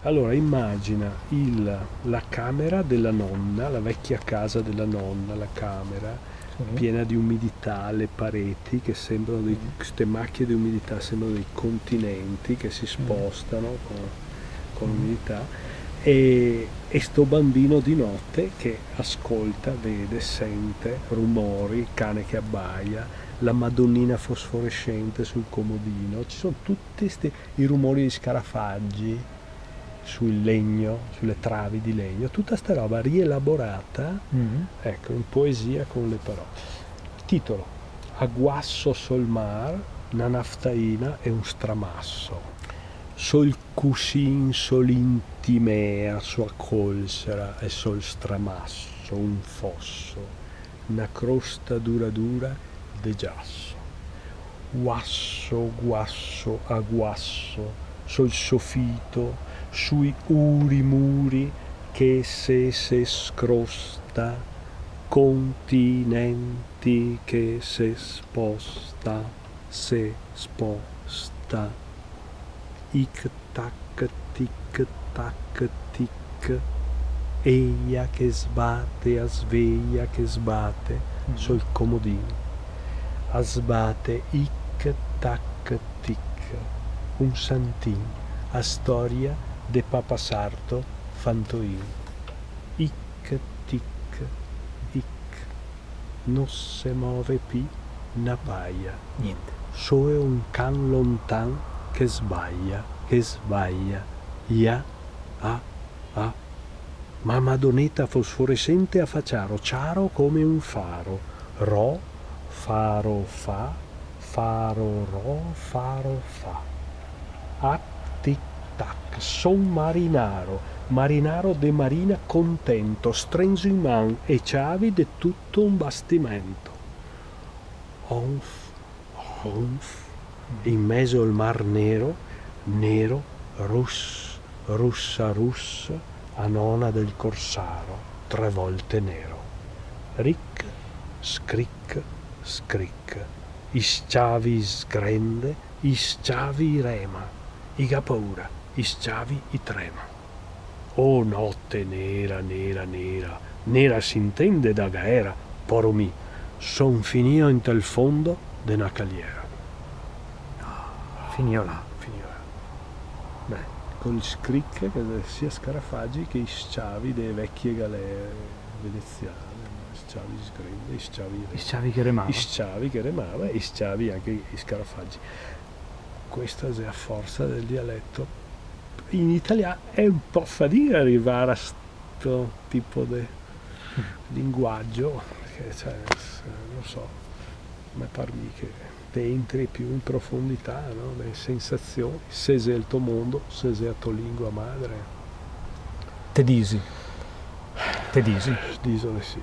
Allora immagina la camera della nonna, la vecchia casa della nonna, la camera piena di umidità, le pareti che sembrano queste macchie di umidità sembrano dei continenti che si spostano con l'umidità, e sto bambino di notte che ascolta, vede, sente rumori, il cane che abbaia, la madonnina fosforescente sul comodino, ci sono tutti i rumori di scarafaggi sul legno, sulle travi di legno, tutta sta roba rielaborata, ecco, in poesia con le parole. Titolo: Aguasso sol mar, una naftaina e un stramasso. Sol cusin, sol intimea, sua colsera e sol stramasso, un fosso, una crosta dura dura de giasso. Guasso, guasso, aguasso, sol sofito, sui uri muri che se scrosta, continenti che se sposta, ic tac tic tac tic, eia che sbatte, a sveglia che sbatte sul comodino, a sbatte ic tac tic, un santin, a storia de Papa Sarto Fantoin. Ic tic ic, non se muove pi na paia, Niente. so è un can lontan che sbaglia, ia, ma madonnetta fosforescente a facciaro, ciaro come un faro, ro, faro fa, faro ro, faro fa, a tic tac, son marinaro de marina contento, strenzo in man e ciavi de tutto un bastimento. Onf, in mezzo al mar nero, russa, a nona del corsaro, 3 volte nero. Ric, scric, isciavi sgrende, isciavi rema, iga paura, isciavi i trema. Oh notte nera, nera s'intende da gaera, poro mi, son finio in tel fondo de na caliera. Finio là. Beh, col scric che sia scarafaggi che isciavi delle vecchie galere veneziane, isciavi sgrende, Isciavi che remava. isciavi che remava e isciavi anche i scarafaggi. Questa è la forza del dialetto. In italiano è un po' fatica arrivare a questo tipo di linguaggio, perché non so, ma parli che te entri più in profondità, no? Le sensazioni, se è il tuo mondo, se è la tua lingua madre. Te disi. Disole sì.